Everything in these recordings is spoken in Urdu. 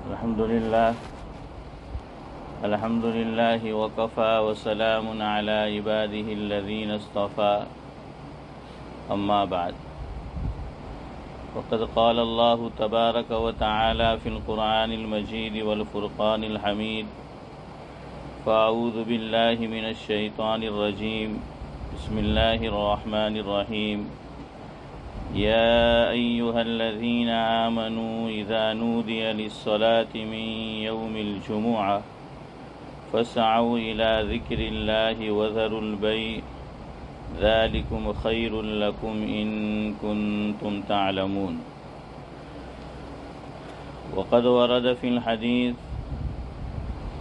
الحمد لله وكفى وسلام على عباده الذين اصطفى أما بعد وقد قال الله تبارك وتعالى في القرآن المجيد والفرقان الحميد فأعوذ بالله من الشيطان الرجيم بسم الله الرحمن الرحيم يا أيها الذين آمنوا إذا نودي للصلاة من يوم الجمعة فاسعوا إلى ذكر الله وذروا البيع ذلكم خير لكم إن كنتم تعلمون وقد ورد في الحديث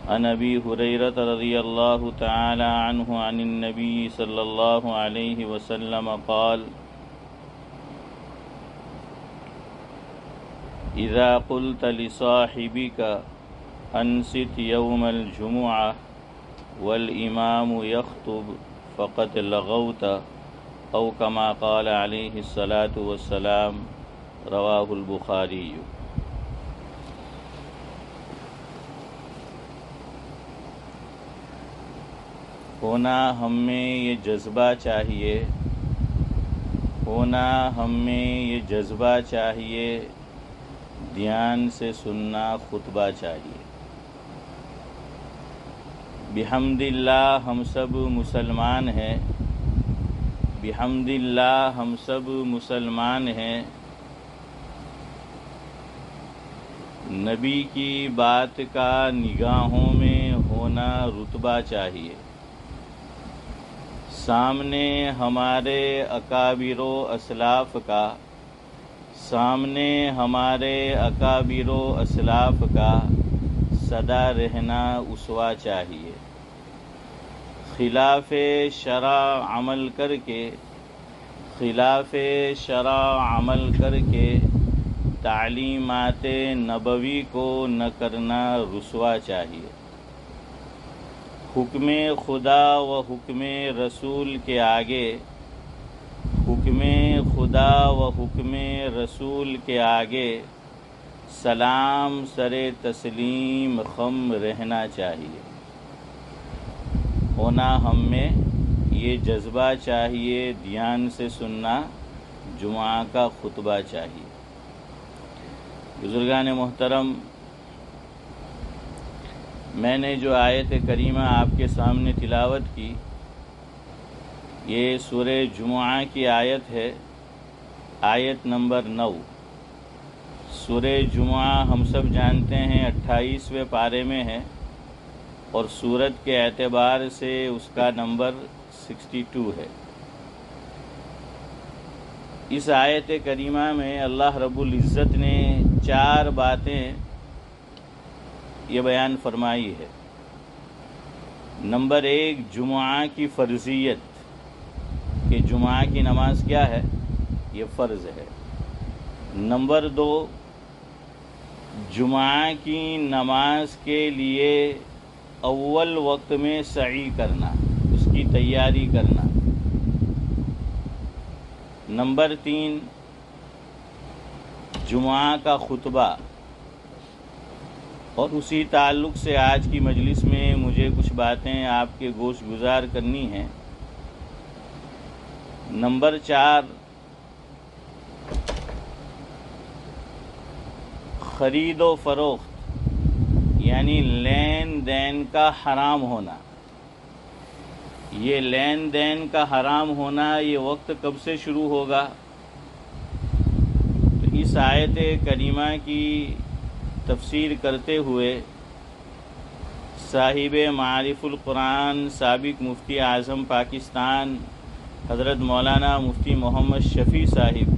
عن أبي هريرة رضي الله تعالى عنه عن النبي صلى الله عليه وسلم قال إذا قلت لصاحبك أنصت يوم الجمعة والإمام يخطب فقد لغوت أو كما قال عليه الصلاة والسلام رواه البخاري۔ ہونا ہم میں یہ جذبہ چاہیے، ہونا ہم میں یہ جذبہ چاہیے، دھیان سے سننا خطبہ چاہیے۔ بحمد اللہ ہم سب مسلمان ہیں، بحمد اللہ ہم سب مسلمان ہیں، نبی کی بات کا نگاہوں میں ہونا رتبہ چاہیے، سامنے ہمارے اکابر و اسلاف کا، سامنے ہمارے اکابر و اسلاف کا سدا رہنا اسوہ چاہیے، خلاف شرع عمل کر کے، خلاف شرع عمل کر کے تعلیمات نبوی کو نہ کرنا رسوا چاہیے، حکم خدا و حکم رسول کے آگے، حکم خدا و حکم رسول کے آگے سلام سر تسلیم خم رہنا چاہیے۔ ہونا ہم میں یہ جذبہ چاہیے، دھیان سے سننا جمعہ کا خطبہ چاہیے۔ بزرگان محترم، میں نے جو آیت کریمہ آپ کے سامنے تلاوت کی، یہ سورہ جمعہ کی آیت ہے، آیت نمبر 9۔ سورہ جمعہ ہم سب جانتے ہیں 28ویں پارے میں ہے، اور سورت کے اعتبار سے اس کا نمبر 62 ہے۔ اس آیت کریمہ میں اللہ رب العزت نے 4 باتیں یہ بیان فرمائی ہے۔ نمبر 1، جمعہ کی فرضیت، کہ جمعہ کی نماز کیا ہے؟ یہ فرض ہے۔ نمبر 2، جمعہ کی نماز کے لیے اول وقت میں سعی کرنا، اس کی تیاری کرنا۔ نمبر 3، جمعہ کا خطبہ، اور اسی تعلق سے آج کی مجلس میں مجھے کچھ باتیں آپ کے گوش گزار کرنی ہیں۔ نمبر 4، خرید و فروخت، یعنی لین دین کا حرام ہونا۔ یہ لین دین کا حرام ہونا یہ وقت کب سے شروع ہوگا؟ تو اس آیت کریمہ کی تفسیر کرتے ہوئے صاحب معارف القرآن، سابق مفتی اعظم پاکستان حضرت مولانا مفتی محمد شفیع صاحب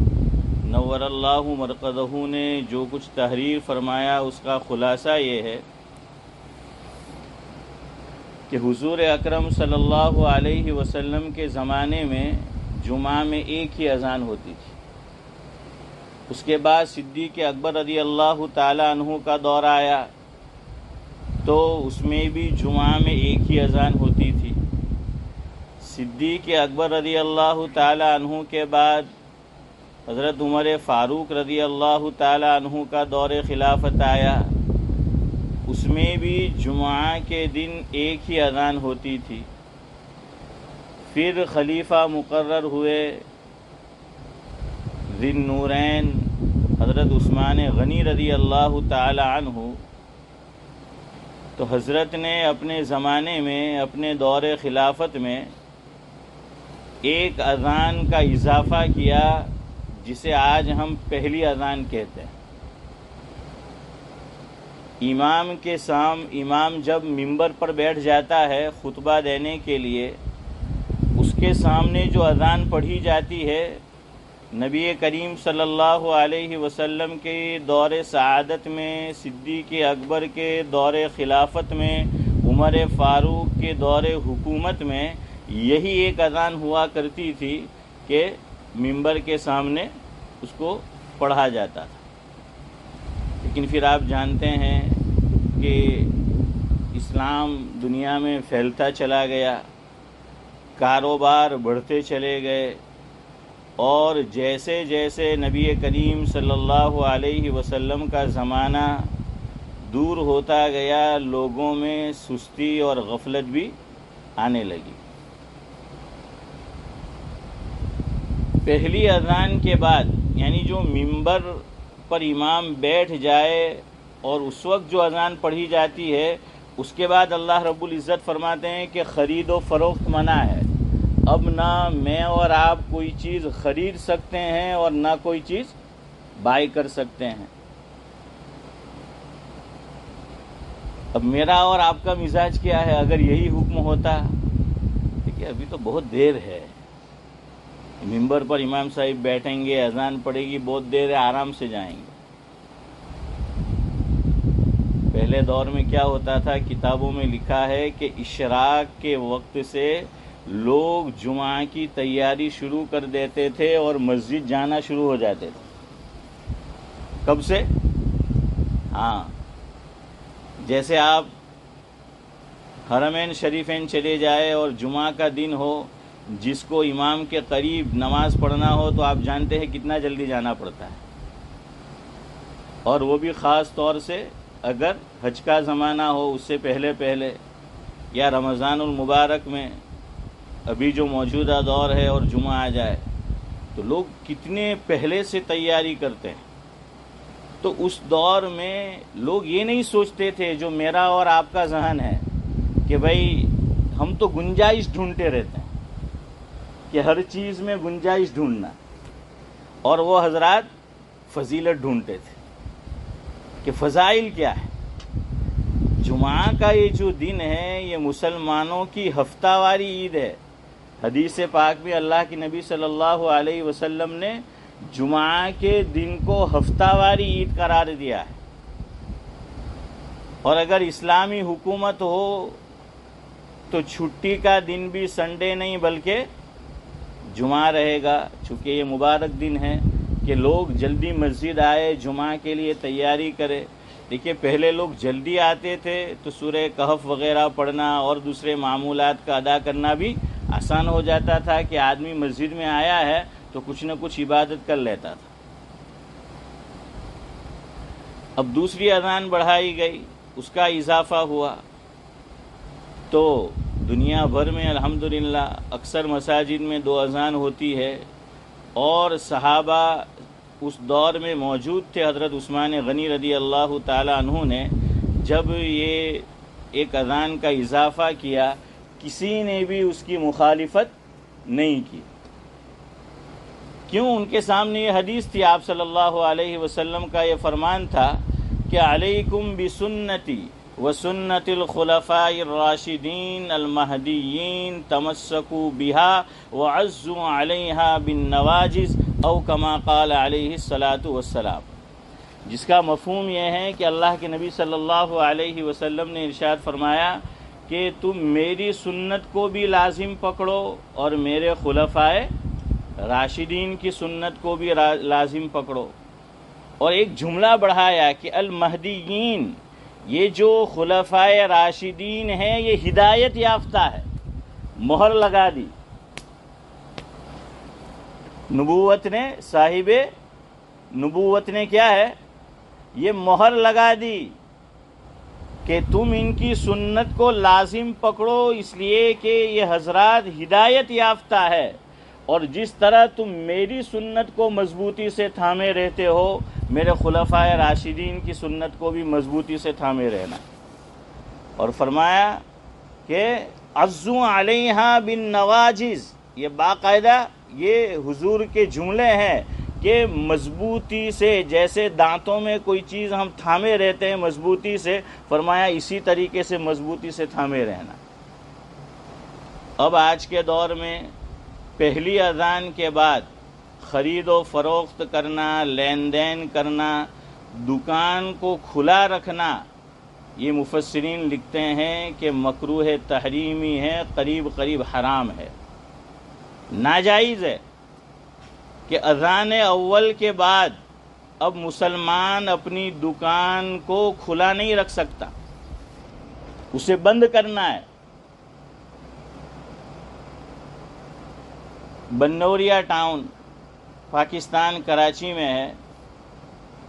نور اللہ مرقدہ نے جو کچھ تحریر فرمایا، اس کا خلاصہ یہ ہے کہ حضور اکرم صلی اللہ علیہ وسلم کے زمانے میں جمعہ میں ایک ہی اذان ہوتی تھی۔ اس کے بعد صدیق اکبر رضی اللہ تعالی عنہ کا دور آیا تو اس میں بھی جمعہ میں ایک ہی اذان ہوتی تھی۔ صدیق اکبر رضی اللہ تعالی عنہ کے بعد حضرت عمر فاروق رضی اللہ تعالی عنہ کا دور خلافت آیا، اس میں بھی جمعہ کے دن ایک ہی اذان ہوتی تھی۔ پھر خلیفہ مقرر ہوئے ذی النورین حضرت عثمان غنی رضی اللہ تعالی عنہ، تو حضرت نے اپنے زمانے میں، اپنے دور خلافت میں ایک اذان کا اضافہ کیا، جسے آج ہم پہلی اذان کہتے ہیں۔ امام جب منبر پر بیٹھ جاتا ہے خطبہ دینے کے لیے، اس کے سامنے جو اذان پڑھی جاتی ہے، نبی کریم صلی اللہ علیہ وسلم کے دور سعادت میں، صدیق اکبر کے دور خلافت میں، عمر فاروق کے دور حکومت میں یہی ایک اذان ہوا کرتی تھی کہ منبر کے سامنے اس کو پڑھا جاتا تھا۔ لیکن پھر آپ جانتے ہیں کہ اسلام دنیا میں پھیلتا چلا گیا، کاروبار بڑھتے چلے گئے، اور جیسے جیسے نبی کریم صلی اللہ علیہ وسلم کا زمانہ دور ہوتا گیا، لوگوں میں سستی اور غفلت بھی آنے لگی۔ پہلی اذان کے بعد، یعنی جو منبر پر امام بیٹھ جائے اور اس وقت جو اذان پڑھی جاتی ہے، اس کے بعد اللہ رب العزت فرماتے ہیں کہ خرید و فروخت منع ہے۔ اب نہ میں اور آپ کوئی چیز خرید سکتے ہیں اور نہ کوئی چیز بائی کر سکتے ہیں۔ اب میرا اور آپ کا مزاج کیا ہے؟ اگر یہی حکم ہوتا کہ ابھی تو بہت دیر ہے، منبر پر امام صاحب بیٹھیں گے، اذان پڑے گی، بہت دیر ہے، آرام سے جائیں گے۔ پہلے دور میں کیا ہوتا تھا؟ کتابوں میں لکھا ہے کہ اشراق کے وقت سے لوگ جمعہ کی تیاری شروع کر دیتے تھے اور مسجد جانا شروع ہو جاتے تھے۔ کب سے؟ ہاں، جیسے آپ حرمین شریفین چلے جائے اور جمعہ کا دن ہو، جس کو امام کے قریب نماز پڑھنا ہو، تو آپ جانتے ہیں کتنا جلدی جانا پڑتا ہے، اور وہ بھی خاص طور سے اگر حج کا زمانہ ہو، اس سے پہلے یا رمضان المبارک میں ابھی جو موجودہ دور ہے اور جمعہ آ جائے، تو لوگ کتنے پہلے سے تیاری کرتے ہیں۔ تو اس دور میں لوگ یہ نہیں سوچتے تھے جو میرا اور آپ کا ذہن ہے کہ بھائی ہم تو گنجائش ڈھونڈتے رہتے ہیں کہ ہر چیز میں گنجائش ڈھونڈنا، اور وہ حضرات فضیلت ڈھونڈتے تھے کہ فضائل کیا ہے۔ جمعہ کا یہ جو دن ہے، یہ مسلمانوں کی ہفتہ واری عید ہے۔ حدیث پاک میں اللہ کے نبی صلی اللہ علیہ وسلم نے جمعہ کے دن کو ہفتہ واری عید قرار دیا ہے، اور اگر اسلامی حکومت ہو تو چھٹی کا دن بھی سنڈے نہیں بلکہ جمعہ رہے گا، چونکہ یہ مبارک دن ہے کہ لوگ جلدی مسجد آئے، جمعہ کے لیے تیاری کرے۔ دیکھیے پہلے لوگ جلدی آتے تھے تو سورہ کہف وغیرہ پڑھنا اور دوسرے معمولات کا ادا کرنا بھی آسان ہو جاتا تھا کہ آدمی مسجد میں آیا ہے تو کچھ نہ کچھ عبادت کر لیتا تھا۔ اب دوسری اذان بڑھائی گئی، اس کا اضافہ ہوا، تو دنیا بھر میں الحمدللہ اکثر مساجد میں 2 اذان ہوتی ہے، اور صحابہ اس دور میں موجود تھے۔ حضرت عثمان غنی رضی اللہ تعالی عنہ نے جب یہ ایک اذان کا اضافہ کیا، کسی نے بھی اس کی مخالفت نہیں کی۔ کیوں؟ ان کے سامنے یہ حدیث تھی، آپ صلی اللہ علیہ وسلم کا یہ فرمان تھا کہ علیکم بسنتی وسنت الخلفاء الراشدین المہدیین تمسکوا بها وعزوا علیہا بالنواجذ او کما قال علیہ الصلاۃ والسلام، جس کا مفہوم یہ ہے کہ اللہ کے نبی صلی اللہ علیہ وسلم نے ارشاد فرمایا کہ تم میری سنت کو بھی لازم پکڑو اور میرے خلفاء راشدین کی سنت کو بھی لازم پکڑو۔ اور ایک جملہ بڑھایا کہ المہدیین، یہ جو خلفاء راشدین ہیں یہ ہدایت یافتہ ہے، مہر لگا دی نبوت نے، صاحب نبوت نے کیا ہے؟ یہ مہر لگا دی کہ تم ان کی سنت کو لازم پکڑو، اس لیے کہ یہ حضرات ہدایت یافتہ ہے، اور جس طرح تم میری سنت کو مضبوطی سے تھامے رہتے ہو، میرے خلفائے راشدین کی سنت کو بھی مضبوطی سے تھامے رہنا۔ اور فرمایا کہ عضوا علیہا بالنواجذ، یہ باقاعدہ یہ حضور کے جملے ہیں کہ مضبوطی سے، جیسے دانتوں میں کوئی چیز ہم تھامے رہتے ہیں مضبوطی سے، فرمایا اسی طریقے سے مضبوطی سے تھامے رہنا۔ اب آج کے دور میں پہلی اذان کے بعد خرید و فروخت کرنا، لین دین کرنا، دکان کو کھلا رکھنا، یہ مفسرین لکھتے ہیں کہ مکروہ تحریمی ہے، قریب قریب حرام ہے، ناجائز ہے کہ اذان اول کے بعد اب مسلمان اپنی دکان کو کھلا نہیں رکھ سکتا، اسے بند کرنا ہے۔ بنوریا ٹاؤن پاکستان کراچی میں ہے،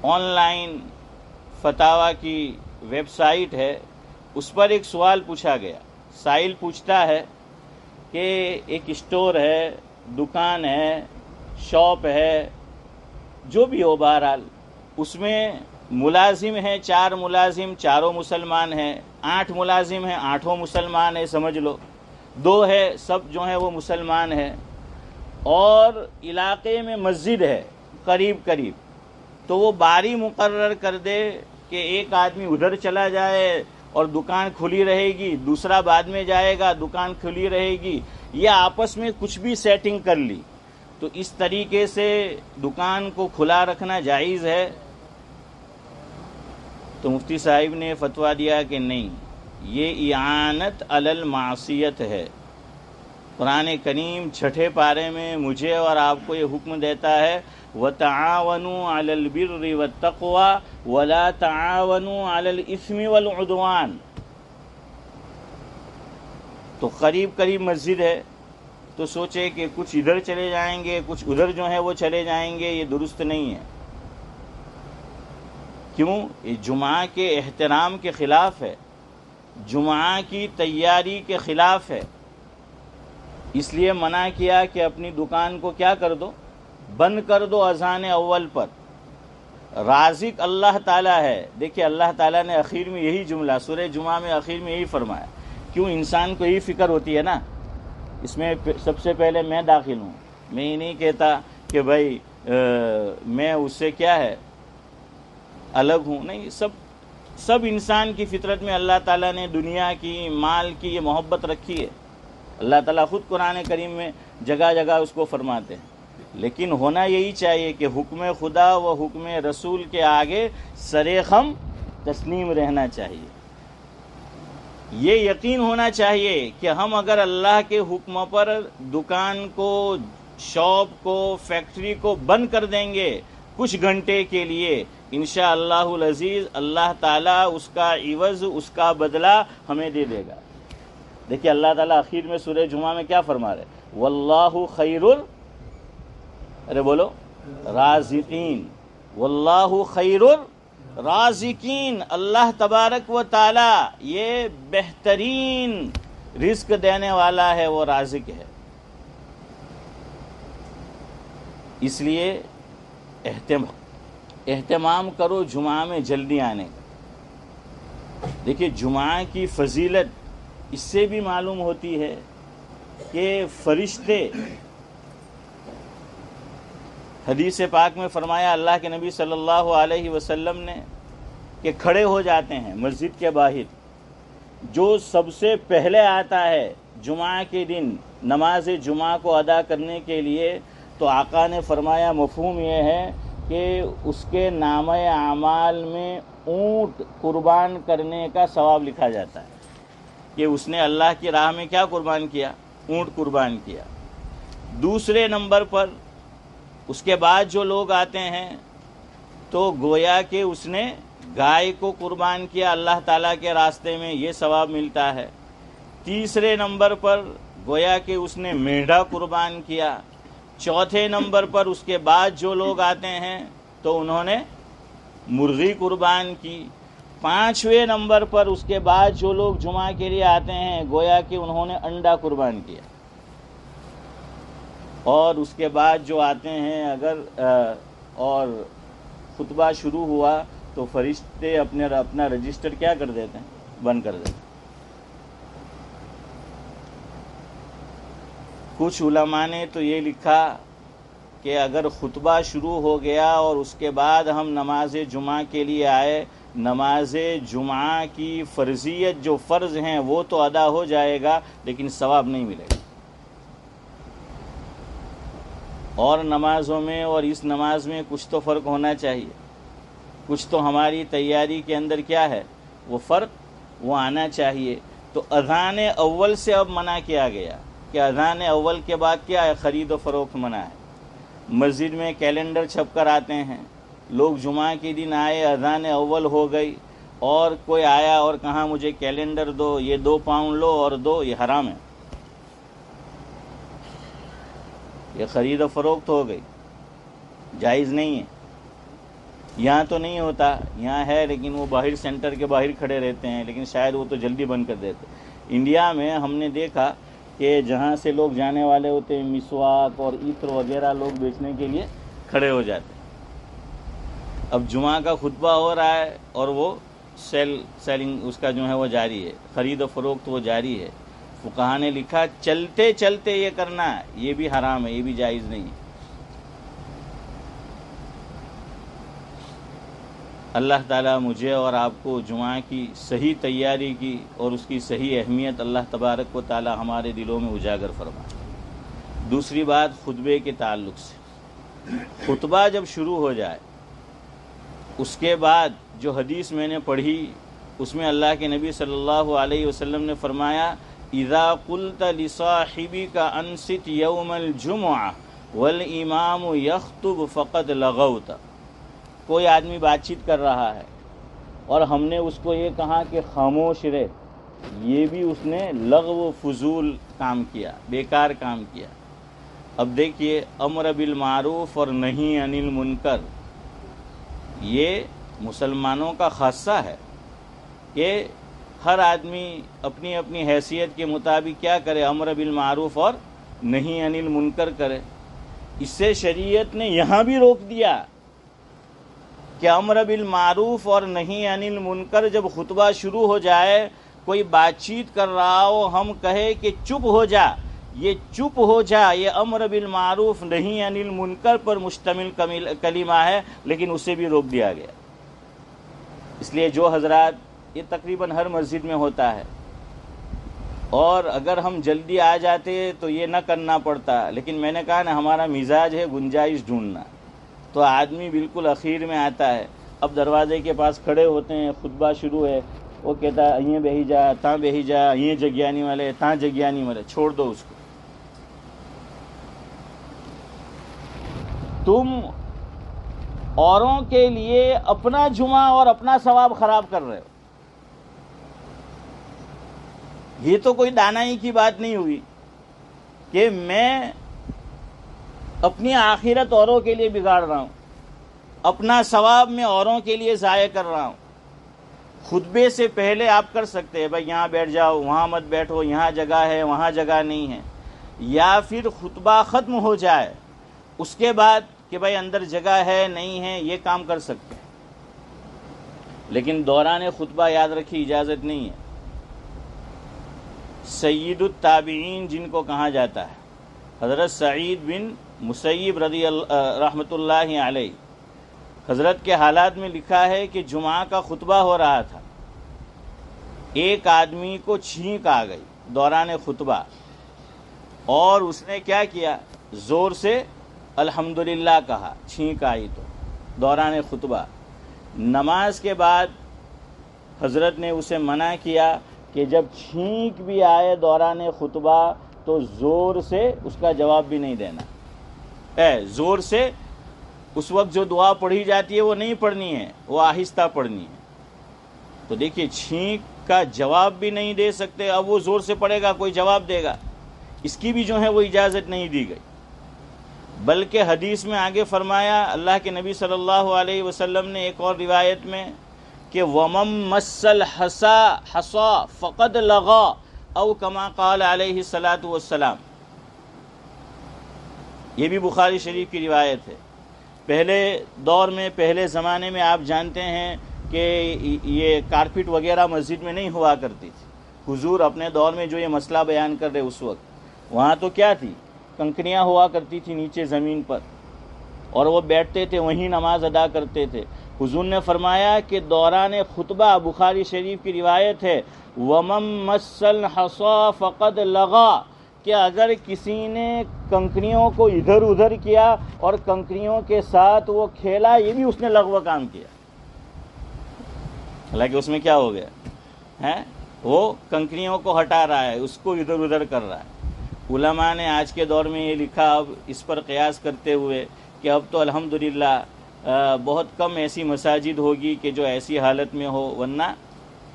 آن لائن فتاوی کی ویب سائٹ ہے، اس پر ایک سوال پوچھا گیا۔ سائل پوچھتا ہے کہ ایک اسٹور ہے، دکان ہے، شاپ ہے، جو بھی ہو، بہرحال اس میں ملازم ہیں 4 ملازم، چاروں مسلمان ہیں، 8 ملازم ہیں، 8 مسلمان ہیں، سمجھ لو 2 ہے، سب جو ہیں وہ مسلمان ہیں، اور علاقے میں مسجد ہے قریب قریب، تو وہ باری مقرر کر دے کہ ایک آدمی ادھر چلا جائے اور دکان کھلی رہے گی، دوسرا بعد میں جائے گا، دکان کھلی رہے گی، یہ آپس میں کچھ بھی سیٹنگ کر لی، تو اس طریقے سے دکان کو کھلا رکھنا جائز ہے؟ تو مفتی صاحب نے فتویٰ دیا کہ نہیں، یہ اعانت علی المعصیت ہے۔ قرآن کریم 6 پارے میں مجھے اور آپ کو یہ حکم دیتا ہے وَتَعَاوَنُوا عَلَى الْبِرِّ وَالتَّقْوَى وَلَا تَعَاوَنُوا عَلَى الْإِثْمِ وَالْعُدْوَانِ۔ تو قریب قریب مسجد ہے تو سوچے کہ کچھ ادھر چلے جائیں گے، کچھ ادھر جو ہے وہ چلے جائیں گے، یہ درست نہیں ہے۔ کیوں؟ یہ جمعہ کے احترام کے خلاف ہے، جمعہ کی تیاری کے خلاف ہے، اس لیے منع کیا کہ اپنی دکان کو کیا کر دو، بند کر دو اذان اول پر۔ رازق اللہ تعالیٰ ہے۔ دیکھیے اللہ تعالیٰ نے اخیر میں یہی جملہ سورہ جمعہ میں اخیر میں یہی فرمایا۔ کیوں؟ انسان کو یہی فکر ہوتی ہے نا، اس میں سب سے پہلے میں داخل ہوں، میں یہ نہیں کہتا کہ بھائی میں اس سے کیا ہے الگ ہوں، نہیں، سب انسان کی فطرت میں اللہ تعالیٰ نے دنیا کی، مال کی یہ محبت رکھی ہے۔ اللہ تعالیٰ خود قرآن کریم میں جگہ جگہ اس کو فرماتے ہیں، لیکن ہونا یہی چاہیے کہ حکم خدا و حکم رسول کے آگے سرخم تسلیم رہنا چاہیے۔ یہ یقین ہونا چاہیے کہ ہم اگر اللہ کے حکم پر دکان کو، شاپ کو، فیکٹری کو بند کر دیں گے کچھ گھنٹے کے لیے، انشاءاللہ العزیز اللہ تعالیٰ اس کا عوض، اس کا بدلہ ہمیں دے دے گا۔ دیکھیے اللہ تعالیٰ اخیر میں سورہ جمعہ میں کیا فرما رہے؟ واللہ خیر رازقین، واللہ خیر رازقین، اللہ تبارک و تعالی یہ بہترین رزق دینے والا ہے، وہ رازق ہے۔ اس لیے اہتمام کرو جمعہ میں جلدی آنے کا۔ دیکھیے جمعہ کی فضیلت اس سے بھی معلوم ہوتی ہے کہ فرشتے، حدیث پاک میں فرمایا اللہ کے نبی صلی اللہ علیہ وسلم نے کہ کھڑے ہو جاتے ہیں مسجد کے باہر، جو سب سے پہلے آتا ہے جمعہ کے دن نماز جمعہ کو ادا کرنے کے لیے، تو آقا نے فرمایا مفہوم یہ ہے کہ اس کے نامہ اعمال میں اونٹ قربان کرنے کا ثواب لکھا جاتا ہے، کہ اس نے اللہ کی راہ میں کیا قربان کیا؟ اونٹ قربان کیا۔ دوسرے نمبر پر اس کے بعد جو لوگ آتے ہیں تو گویا کہ اس نے گائے کو قربان کیا اللہ تعالیٰ کے راستے میں، یہ ثواب ملتا ہے۔ تیسرے نمبر پر گویا کہ اس نے مینڈھا قربان کیا۔ چوتھے نمبر پر اس کے بعد جو لوگ آتے ہیں تو انہوں نے مرغی قربان کی۔ 5ویں نمبر پر اس کے بعد جو لوگ جمعہ کے لیے آتے ہیں گویا کہ انہوں نے انڈا قربان کیا، اور اس کے بعد جو آتے ہیں اگر اور خطبہ شروع ہوا تو فرشتے اپنا رجسٹر کیا کر دیتے ہیں؟ بند کر دیتے ہیں۔ کچھ علماء نے تو یہ لکھا کہ اگر خطبہ شروع ہو گیا اور اس کے بعد ہم نماز جمعہ کے لیے آئے، نماز جمعہ کی فرضیت جو فرض ہیں وہ تو ادا ہو جائے گا لیکن ثواب نہیں ملے گا۔ اور نمازوں میں اور اس نماز میں کچھ تو فرق ہونا چاہیے، کچھ تو ہماری تیاری کے اندر کیا ہے وہ فرق وہ آنا چاہیے۔ تو اذان اول سے اب منع کیا گیا کہ اذان اول کے بعد کیا ہے؟ خرید و فروخت منع ہے۔ مسجد میں کیلنڈر چھپ کر آتے ہیں، لوگ جمعہ کے دن آئے، اذان اول ہو گئی اور کوئی آیا اور کہا مجھے کیلنڈر دو، یہ 2 پاؤنڈ لو اور دو، یہ حرام ہے، یہ خرید و فروخت ہو گئی، جائز نہیں ہے۔ یہاں تو نہیں ہوتا، یہاں ہے لیکن وہ باہر سینٹر کے باہر کھڑے رہتے ہیں، لیکن شاید وہ تو جلدی بند کر دیتے۔ انڈیا میں ہم نے دیکھا کہ جہاں سے لوگ جانے والے ہوتے ہیں مسواک اور عطر وغیرہ لوگ بیچنے کے لیے کھڑے ہو جاتے ہیں۔ اب جمعہ کا خطبہ ہو رہا ہے اور وہ سیلنگ اس کا جو ہے وہ جاری ہے، خرید و فروخت وہ جاری ہے۔ فقہاء نے لکھا چلتے چلتے یہ کرنا ہے، یہ بھی حرام ہے، یہ بھی جائز نہیں ہے۔ اللہ تعالیٰ مجھے اور آپ کو جمعہ کی صحیح تیاری کی اور اس کی صحیح اہمیت اللہ تبارک و تعالیٰ ہمارے دلوں میں اجاگر فرمائے۔ دوسری بات خطبے کے تعلق سے، خطبہ جب شروع ہو جائے اس کے بعد جو حدیث میں نے پڑھی اس میں اللہ کے نبی صلی اللہ علیہ وسلم نے فرمایا اذا قلت لصاحبك انصت یوم الجمعہ والامام یخطب فقد لغوت۔ کوئی آدمی بات چیت کر رہا ہے اور ہم نے اس کو یہ کہا کہ خاموش رہ، یہ بھی اس نے لغو و فضول کام کیا، بیکار کام کیا۔ اب دیکھیے امر بالمعروف اور نہی عن المنکر یہ مسلمانوں کا خاصہ ہے کہ ہر آدمی اپنی اپنی حیثیت کے مطابق کیا کرے، امر بالمعروف اور نہی عن المنکر کرے۔ اس سے شریعت نے یہاں بھی روک دیا کہ امر بالمعروف اور نہی عن المنکر جب خطبہ شروع ہو جائے، کوئی بات چیت کر رہا ہو، ہم کہے کہ چپ ہو جا، یہ چپ ہو جا یہ امر بالمعروف نہی عن المنکر پر مشتمل کلمہ ہے، لیکن اسے بھی روک دیا گیا۔ اس لیے جو حضرات، یہ تقریباً ہر مسجد میں ہوتا ہے، اور اگر ہم جلدی آ جاتے تو یہ نہ کرنا پڑتا، لیکن میں نے کہا نا ہمارا مزاج ہے گنجائش ڈھونڈنا، تو آدمی بالکل اخیر میں آتا ہے۔ اب دروازے کے پاس کھڑے ہوتے ہیں، خطبہ شروع ہے، وہ کہتا ہے یہ بہی جا، تاں بہی جا، یہ جگیانی والے، تاں جگیانی والے، چھوڑ دو اس کو۔ تم اوروں کے لیے اپنا جمعہ اور اپنا ثواب خراب کر رہے ہو۔ یہ تو کوئی دانائی کی بات نہیں ہوئی کہ میں اپنی آخرت اوروں کے لیے بگاڑ رہا ہوں، اپنا ثواب میں اوروں کے لیے ضائع کر رہا ہوں۔ خطبے سے پہلے آپ کر سکتے ہیں بھائی یہاں بیٹھ جاؤ، وہاں مت بیٹھو، یہاں جگہ ہے وہاں جگہ نہیں ہے، یا پھر خطبہ ختم ہو جائے اس کے بعد کہ بھائی اندر جگہ ہے نہیں ہے، یہ کام کر سکتے ہیں، لیکن دوران خطبہ یاد رکھی اجازت نہیں ہے۔ سید التابعین جن کو کہا جاتا ہے، حضرت سعید بن مسیب رحمۃ اللہ علیہ، حضرت کے حالات میں لکھا ہے کہ جمعہ کا خطبہ ہو رہا تھا، ایک آدمی کو چھینک آ گئی دوران خطبہ، اور اس نے کیا کیا، زور سے الحمدللہ کہا، چھینک آئی تو دوران خطبہ۔ نماز کے بعد حضرت نے اسے منع کیا کہ جب چھینک بھی آئے دوران خطبہ تو زور سے اس کا جواب بھی نہیں دینا، زور سے اس وقت جو دعا پڑھی جاتی ہے وہ نہیں پڑھنی ہے، وہ آہستہ پڑھنی ہے۔ تو دیکھیے چھینک کا جواب بھی نہیں دے سکتے، اب وہ زور سے پڑھے گا کوئی جواب دے گا، اس کی بھی جو ہے وہ اجازت نہیں دی گئی۔ بلکہ حدیث میں آگے فرمایا، اللہ کے نبی صلی اللہ علیہ وسلم نے ایک اور روایت میں کہ وَمَن مَّسَّ الْحَصَى فَقَدْ لَغَا او کما قال علیہ الصلاۃ والسلام. یہ بھی بخاری شریف کی روایت ہے. پہلے دور میں، پہلے زمانے میں آپ جانتے ہیں کہ یہ کارپیٹ وغیرہ مسجد میں نہیں ہوا کرتی تھی. حضور اپنے دور میں جو یہ مسئلہ بیان کر رہے اس وقت، وہاں تو کیا تھی، کنکریاں ہوا کرتی تھی نیچے زمین پر، اور وہ بیٹھتے تھے وہیں نماز ادا کرتے تھے. حضور نے فرمایا کہ دوران خطبہ، بخاری شریف کی روایت ہے، وَمَن مَّسَّ الْحَصَى فَقَدْ لَغَا، کہ اگر کسی نے کنکریوں کو ادھر ادھر کیا اور کنکریوں کے ساتھ وہ کھیلا، یہ بھی اس نے لغو کام کیا. حالانکہ اس میں کیا ہو گیا ہے، وہ کنکریوں کو ہٹا رہا ہے، اس کو ادھر ادھر کر رہا ہے. علماء نے آج کے دور میں یہ لکھا، اب اس پر قیاس کرتے ہوئے، کہ اب تو الحمدللہ بہت کم ایسی مساجد ہوگی کہ جو ایسی حالت میں ہو، ورنہ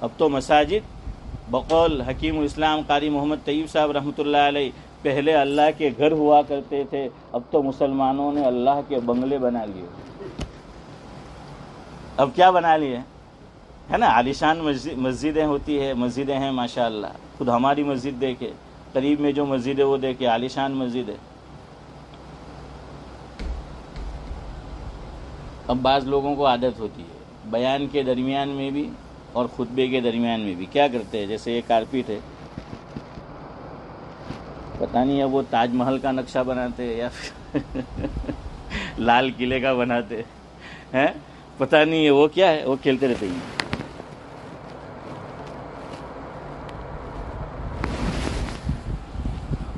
اب تو مساجد بقول حکیم الاسلام قاری محمد طیب صاحب رحمۃ اللہ علیہ، پہلے اللہ کے گھر ہوا کرتے تھے، اب تو مسلمانوں نے اللہ کے بنگلے بنا لیے. اب کیا بنا لیے ہے نا، عالیشان مسجدیں ہوتی ہے، مسجدیں ہیں ماشاءاللہ. خود ہماری مسجد دیکھے، قریب میں جو مسجد ہے وہ دیکھے، عالیشان مسجد ہے. اب بعض لوگوں کو عادت ہوتی ہے بیان کے درمیان میں بھی اور خطبے کے درمیان میں بھی کیا کرتے ہیں، جیسے یہ کارپیٹ ہے، پتہ نہیں اب وہ تاج محل کا نقشہ بناتے یا لال قلعے کا بناتے ہیں، پتہ نہیں ہے وہ کیا ہے، وہ کھیلتے رہتے ہیں.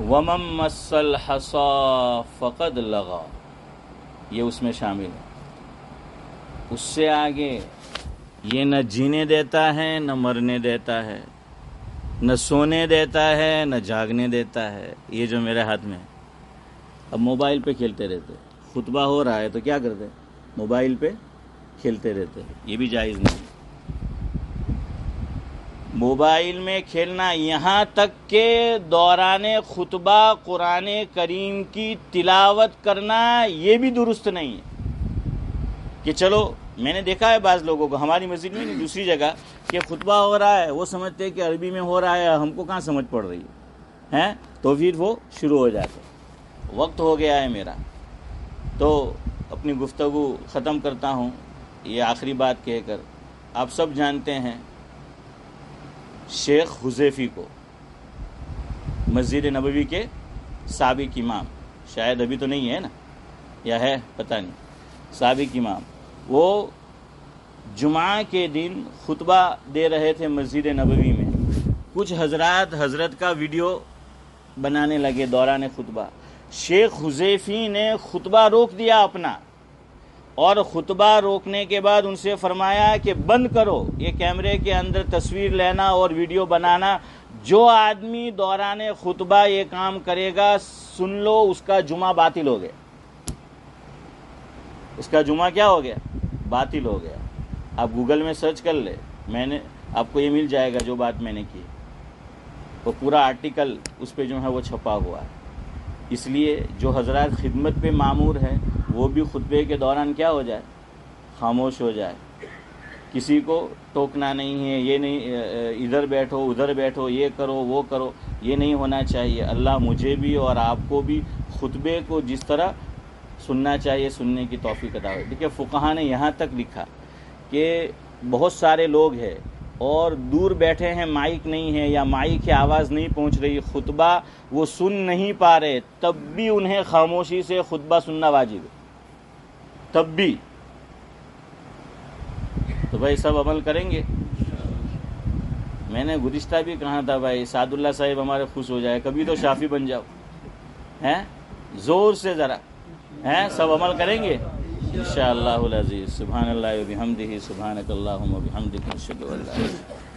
وَمَن مَّسَّ الْحَصَى فَقَدْ لَغَا، یہ اس میں شامل ہے. اس سے آگے یہ نہ جینے دیتا ہے، نہ مرنے دیتا ہے، نہ سونے دیتا ہے، نہ جاگنے دیتا ہے. یہ جو میرے ہاتھ میں ہے، اب موبائل پہ کھیلتے رہتے، خطبہ ہو رہا ہے تو کیا کرتے، موبائل پہ کھیلتے رہتے. یہ بھی جائز نہیں. موبائل میں کھیلنا، یہاں تک کہ دوران خطبہ قرآن کریم کی تلاوت کرنا، یہ بھی درست نہیں ہے. کہ چلو، میں نے دیکھا ہے بعض لوگوں کو، ہماری مسجد میں نہیں دوسری جگہ، کہ خطبہ ہو رہا ہے، وہ سمجھتے ہیں کہ عربی میں ہو رہا ہے، ہم کو کہاں سمجھ پڑ رہی ہے، تو پھر وہ شروع ہو جاتے. وقت ہو گیا ہے میرا، تو اپنی گفتگو ختم کرتا ہوں یہ آخری بات کہہ کر. آپ سب جانتے ہیں شیخ حذیفی کو، مسجد نبوی کے سابق امام، شاید ابھی تو نہیں ہے نا، یا ہے پتہ نہیں، سابق امام. وہ جمعہ کے دن خطبہ دے رہے تھے مسجد نبوی میں. کچھ حضرت کا ویڈیو بنانے لگے دوران خطبہ. شیخ حذیفی نے خطبہ روک دیا اپنا، اور خطبہ روکنے کے بعد ان سے فرمایا کہ بند کرو یہ کیمرے کے اندر تصویر لینا اور ویڈیو بنانا. جو آدمی دوران خطبہ یہ کام کرے گا، سن لو، اس کا جمعہ باطل ہو گیا. اس کا جمعہ کیا ہو گیا، باطل ہو گیا. آپ گوگل میں سرچ کر لے، میں نے آپ کو یہ مل جائے گا جو بات میں نے کی، وہ پورا آرٹیکل اس پہ جو ہے وہ چھپا ہوا ہے. اس لیے جو حضرات خدمت پہ مامور ہیں وہ بھی خطبے کے دوران کیا ہو جائے، خاموش ہو جائے. کسی کو ٹوکنا نہیں ہے، یہ نہیں ادھر بیٹھو ادھر بیٹھو، یہ کرو وہ کرو، یہ نہیں ہونا چاہیے. اللہ مجھے بھی اور آپ کو بھی خطبے کو جس طرح سننا چاہیے سننے کی توفیق عطا ہو. دیکھیے فقہا نے یہاں تک لکھا کہ بہت سارے لوگ ہیں اور دور بیٹھے ہیں، مائک نہیں ہے یا مائک کی آواز نہیں پہنچ رہی، خطبہ وہ سن نہیں پا رہے، تب بھی انہیں خاموشی سے خطبہ سننا واجب ہے. تب بھی تو بھائی سب عمل کریں گے. میں نے گزشتہ بھی کہا تھا بھائی سعد اللہ صاحب ہمارے خوش ہو جائے، کبھی تو شافی بن جاؤ، ہیں زور سے ذرا، ہیں سب عمل کریں گے انشاءاللہ العزیز. سبحان اللہ و بحمدہ، سبحانک اللہم و بحمدک، اشہد ان لا الہ الا انت.